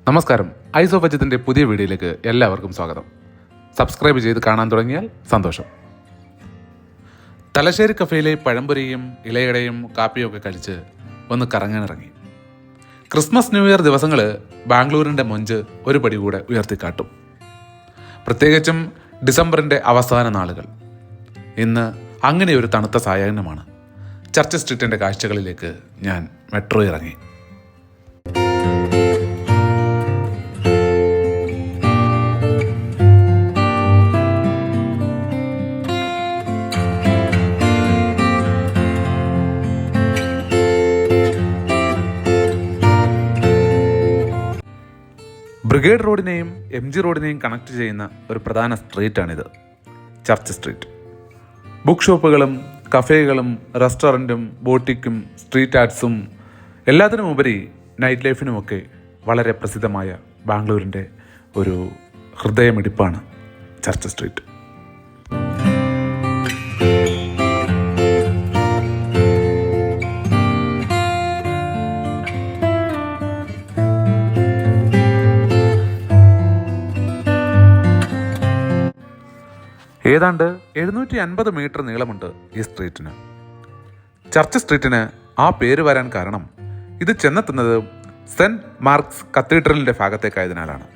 നമസ്കാരം. Ice of അജിത്തിന്റെ പുതിയ വീഡിയോയിലേക്ക് എല്ലാവർക്കും സ്വാഗതം. സബ്സ്ക്രൈബ് ചെയ്ത് കാണാൻ തുടങ്ങിയാൽ സന്തോഷം. തലശ്ശേരി കഫേയിലെ പഴംപൊരിയും ഇലയടയും കാപ്പിയും ഒക്കെ കഴിച്ച് ഒന്ന് കറങ്ങാനിറങ്ങി. ക്രിസ്മസ് ന്യൂ ഇയർ ദിവസങ്ങൾ ബാംഗ്ലൂരിൻ്റെ മൊഞ്ച് ഒരു പടി കൂടെ ഉയർത്തിക്കാട്ടും. പ്രത്യേകിച്ചും ഡിസംബറിൻ്റെ അവസാന നാളുകൾ. ഇന്ന് അങ്ങനെ ഒരു തണുത്ത സായാഹ്നമാണ്. ചർച്ച് സ്ട്രീറ്റിൻ്റെ കാഴ്ചകളിലേക്ക് ഞാൻ മെട്രോ ഇറങ്ങി. ബ്രിഗേഡ് റോഡിനെയും MG റോഡിനെയും കണക്ട് ചെയ്യുന്ന ഒരു പ്രധാന സ്ട്രീറ്റാണിത്, ചർച്ച് സ്ട്രീറ്റ്. ബുക്ക് ഷോപ്പുകളും കഫേകളും റെസ്റ്റോറൻറ്റും ബോട്ടിക്കും സ്ട്രീറ്റ് ആർട്സും എല്ലാത്തിനുമുപരി നൈറ്റ് ലൈഫിനുമൊക്കെ വളരെ പ്രസിദ്ധമായ ബാംഗ്ലൂരിൻ്റെ ഒരു ഹൃദയമിടിപ്പാണ് ചർച്ച് സ്ട്രീറ്റ്. ഏതാണ്ട് 750 മീറ്റർ നീളമുണ്ട് ഈ സ്ട്രീറ്റിന്. ചർച്ച് സ്ട്രീറ്റിന് ആ പേര് വരാൻ കാരണം ഇത് ചെന്നെത്തുന്നത് സെൻറ്റ് മാർക്സ് കത്തീഡ്രലിൻ്റെ ഭാഗത്തേക്കായതിനാലാണ്.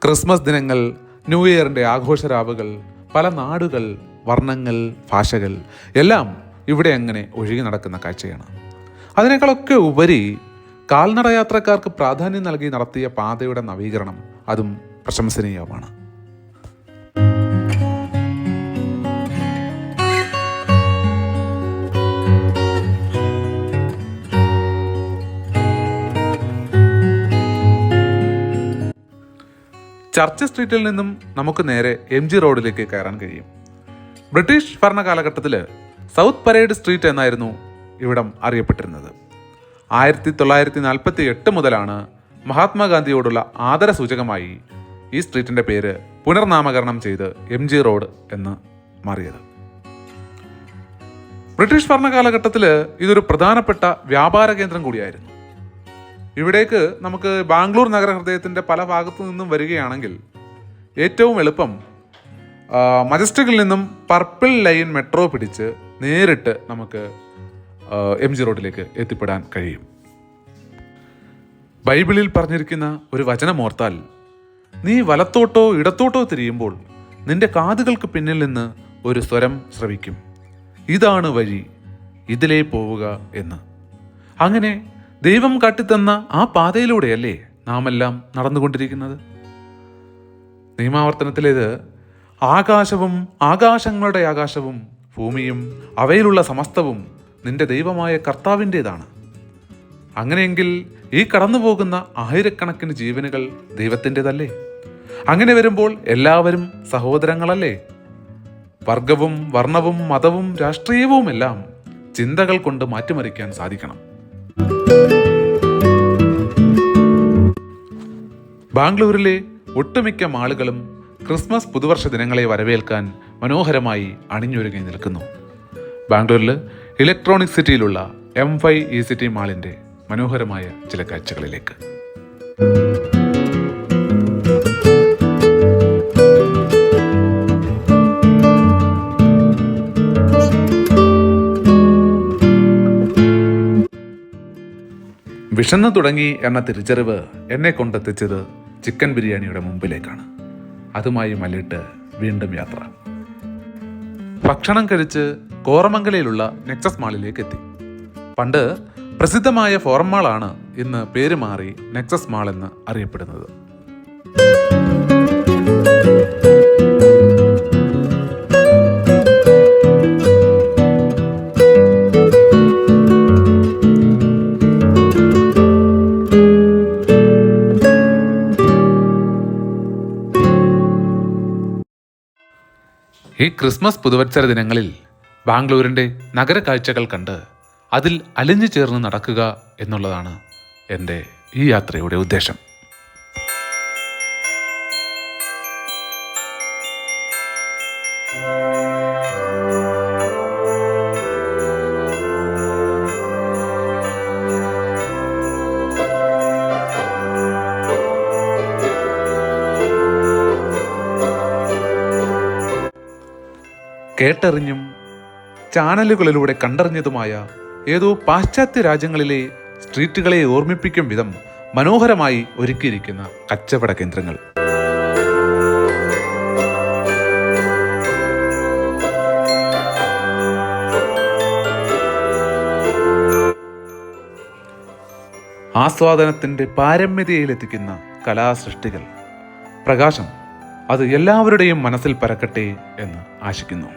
ക്രിസ്മസ് ദിനങ്ങൾ, ന്യൂ ഇയറിൻ്റെ ആഘോഷരാവുകൾ, പല നാടുകൾ, വർണ്ണങ്ങൾ, ഭാഷകൾ എല്ലാം ഇവിടെ അങ്ങനെ ഒഴുകി നടക്കുന്ന കാഴ്ചയാണ്. അതിനേക്കാളൊക്കെ ഉപരി കാൽനടയാത്രക്കാർക്ക് പ്രാധാന്യം നൽകി നടത്തിയ പാതയുടെ നവീകരണം അതും പ്രശംസനീയമാണ്. ചർച്ച് സ്ട്രീറ്റിൽ നിന്നും നമുക്ക് നേരെ MG റോഡിലേക്ക് കയറാൻ കഴിയും. ബ്രിട്ടീഷ് ഭരണകാലഘട്ടത്തിൽ സൗത്ത് പരേഡ് സ്ട്രീറ്റ് എന്നായിരുന്നു ഇവിടം അറിയപ്പെട്ടിരുന്നത്. 1948 മുതലാണ് മഹാത്മാഗാന്ധിയോടുള്ള ആദരസൂചകമായി ഈ സ്ട്രീറ്റിൻ്റെ പേര് പുനർനാമകരണം ചെയ്ത് MG റോഡ് എന്ന് മാറിയത്. ബ്രിട്ടീഷ് ഭരണകാലഘട്ടത്തിൽ ഇതൊരു പ്രധാനപ്പെട്ട വ്യാപാര കേന്ദ്രം കൂടിയായിരുന്നു. ഇവിടേക്ക് നമുക്ക് ബാംഗ്ലൂർ നഗരഹൃദയത്തിൻ്റെ പല ഭാഗത്തു നിന്നും വരികയാണെങ്കിൽ ഏറ്റവും എളുപ്പം മജസ്റ്റിക്കിൽ നിന്നും പർപ്പിൾ ലൈൻ മെട്രോ പിടിച്ച് നേരിട്ട് നമുക്ക് MG റോഡിലേക്ക് എത്തിപ്പെടാൻ കഴിയും. ബൈബിളിൽ പറഞ്ഞിരിക്കുന്ന ഒരു വചനമോർത്താൽ, നീ വലത്തോട്ടോ ഇടത്തോട്ടോ തിരിയുമ്പോൾ നിന്റെ കാതുകൾക്ക് പിന്നിൽ നിന്ന് ഒരു സ്വരം ശ്രവിക്കും, ഇതാണ് വഴി, ഇതിലേ പോവുക എന്ന്. അങ്ങനെ ദൈവം കാട്ടിത്തന്ന ആ പാതയിലൂടെയല്ലേ നാം എല്ലാം നടന്നുകൊണ്ടിരിക്കുന്നത്. നിയമാവർത്തനത്തിലേത് ആകാശവും ആകാശങ്ങളുടെ ആകാശവും ഭൂമിയും അവയിലുള്ള സമസ്തവും നിന്റെ ദൈവമായ കർത്താവിൻ്റെതാണ്. അങ്ങനെയെങ്കിൽ ഈ കടന്നുപോകുന്ന ആയിരക്കണക്കിന് ജീവനുകൾ ദൈവത്തിൻ്റെതല്ലേ? അങ്ങനെ വരുമ്പോൾ എല്ലാവരും സഹോദരങ്ങളല്ലേ? വർഗവും വർണ്ണവും മതവും രാഷ്ട്രീയവുമെല്ലാം ചിന്തകൾ കൊണ്ട് മാറ്റിമറിക്കാൻ സാധിക്കണം. ബാംഗ്ലൂരിലെ ഒട്ടുമിക്ക മാളുകളും ക്രിസ്മസ് പുതുവർഷ ദിനങ്ങളെ വരവേൽക്കാൻ മനോഹരമായി അണിഞ്ഞൊരുങ്ങി നിൽക്കുന്നു. ബാംഗ്ലൂരിൽ ഇലക്ട്രോണിക് സിറ്റിയിലുള്ള M5 ECT മാളിൻ്റെ മനോഹരമായ ചില കാഴ്ചകളിലേക്ക്. വിശന്നു തുടങ്ങി എന്ന തിരിച്ചറിവ് എന്നെ കൊണ്ടെത്തിച്ചത് ചിക്കൻ ബിരിയാണിയുടെ മുമ്പിലേക്കാണ്. അതുമായി മല്ലിട്ട് വീണ്ടും യാത്ര. ഭക്ഷണം കഴിച്ച് കോറമംഗലയിലുള്ള നെക്സസ് മാളിലേക്ക് എത്തി. പണ്ട് പ്രസിദ്ധമായ ഫോറം മാളാണ് ഇന്ന് പേര് മാറി നെക്സസ് മാൾ എന്ന് അറിയപ്പെടുന്നത്. ഈ ക്രിസ്മസ് പുതുവത്സര ദിനങ്ങളിൽ ബാംഗ്ലൂരിൻ്റെ നഗര കാഴ്ചകൾ കണ്ട് അതിൽ അലിഞ്ഞു ചേർന്ന് നടക്കുക എന്നുള്ളതാണ് എൻ്റെ ഈ യാത്രയുടെ ഉദ്ദേശം. കേട്ടറിഞ്ഞും ചാനലുകളിലൂടെ കണ്ടറിഞ്ഞതുമായ ഏതോ പാശ്ചാത്യ രാജ്യങ്ങളിലെ സ്ട്രീറ്റുകളെ ഓർമ്മിപ്പിക്കും വിധം മനോഹരമായി ഒരുക്കിയിരിക്കുന്ന കച്ചവട കേന്ദ്രങ്ങൾ. ആസ്വാദനത്തിൻ്റെ പാരമ്യതയിലെത്തിക്കുന്ന കലാസൃഷ്ടികൾ. പ്രകാശം അത് എല്ലാവരുടെയും മനസ്സിൽ പരക്കട്ടെ എന്ന് ആശിക്കുന്നു.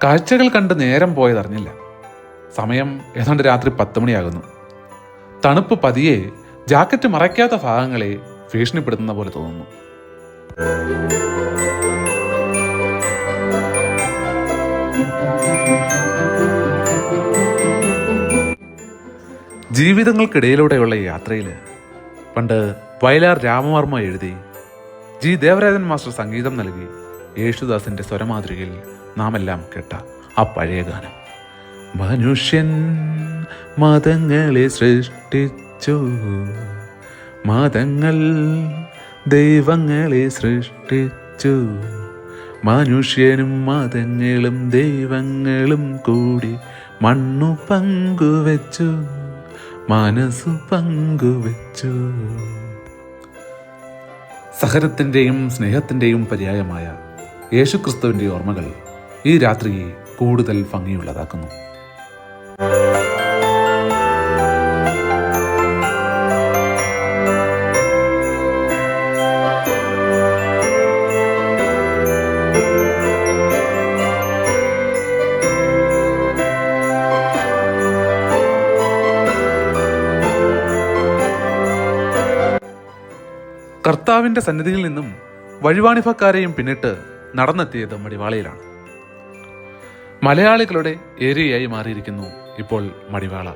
കാഴ്ചകൾ കണ്ട് നേരം പോയതറിഞ്ഞില്ല. സമയം ഏതാണ്ട് രാത്രി 10 മണിയാകുന്നു. തണുപ്പ് പതിയെ ജാക്കറ്റ് മറയ്ക്കാത്ത ഭാഗങ്ങളെ ഭീഷണിപ്പെടുത്തുന്ന പോലെ തോന്നുന്നു. ജീവിതങ്ങൾക്കിടയിലൂടെയുള്ള യാത്രയിൽ പണ്ട് വയലാർ രാമവർമ്മ എഴുതി, ജി ദേവരാജൻ മാസ്റ്റർ സംഗീതം നൽകി, യേശുദാസിന്റെ സ്വരമാതൃകയിൽ നാം എല്ലാം കേട്ട ആ പഴയ ഗാനം. മനുഷ്യൻ മതങ്ങളെ സൃഷ്ടിച്ചു, മതങ്ങൾ ദൈവങ്ങളെ സൃഷ്ടിച്ചു, മനുഷ്യനും മതങ്ങളും ദൈവങ്ങളും കൂടി മണ്ണു പങ്കുവെച്ചു, മനസ്സു പങ്കുവെച്ചു. സഹനത്തിൻ്റെയും സ്നേഹത്തിൻ്റെയും പര്യായമായ യേശുക്രിസ്തുവിൻ്റെ ഓർമ്മകൾ ഈ രാത്രിയെ കൂടുതൽ ഭംഗിയുള്ളതാക്കുന്നു. കർത്താവിൻ്റെ സന്നിധിയിൽ നിന്നും വഴിവാണിഭക്കാരെയും പിന്നിട്ട് നടന്നെത്തിയത് മടിവാളയിലാണ്. മലയാളികളുടെ ഏരിയയായി മാറിയിരിക്കുന്നു ഇപ്പോൾ മടിവാള.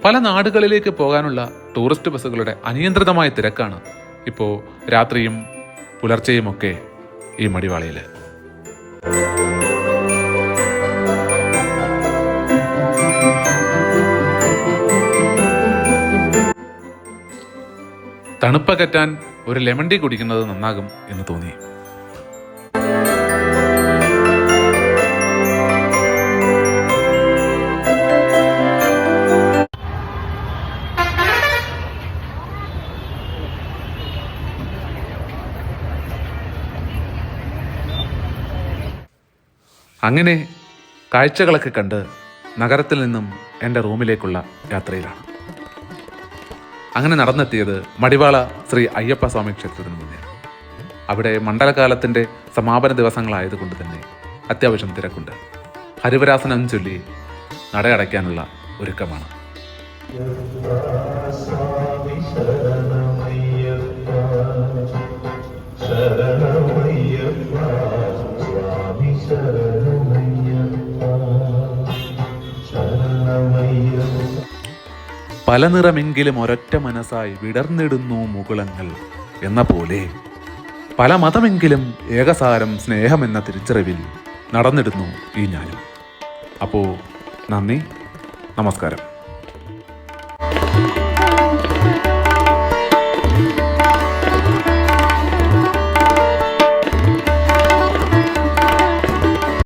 പല നാടുകളിലേക്ക് പോകാനുള്ള ടൂറിസ്റ്റ് ബസ്സുകളുടെ അനിയന്ത്രിതമായ തിരക്കാണ് ഇപ്പോൾ രാത്രിയും പുലർച്ചെയുമൊക്കെ ഈ മടിവാളയിൽ. തണുപ്പകറ്റാൻ ഒരു ലെമൺ ടീ കുടിക്കുന്നത് നന്നാകും എന്ന് തോന്നി. അങ്ങനെ കാഴ്ചകളൊക്കെ കണ്ട് നഗരത്തിൽ നിന്നും എൻ്റെ റൂമിലേക്കുള്ള യാത്രയിലാണ്. അങ്ങനെ നടന്നെത്തിയത് മടിവാള ശ്രീ അയ്യപ്പ സ്വാമി ക്ഷേത്രത്തിന് മുന്നേ. അവിടെ മണ്ഡലകാലത്തിൻ്റെ സമാപന ദിവസങ്ങളായതുകൊണ്ട് തന്നെ അത്യാവശ്യം തിരക്കുണ്ട്. ഹരിവരാസനം ചൊല്ലി നടയടയ്ക്കാനുള്ള ഒരുക്കമാണ്. പല നിറമെങ്കിലും ഒരൊറ്റ മനസ്സായി വിടർന്നിടുന്നു മുകുളങ്ങൾ എന്ന പോലെ പല മതമെങ്കിലും ഏകസാരം സ്നേഹമെന്ന തിരിച്ചറിവിൽ നടന്നിടുന്നു ഈ ഞാനും. അപ്പോൾ നന്ദി, നമസ്കാരം.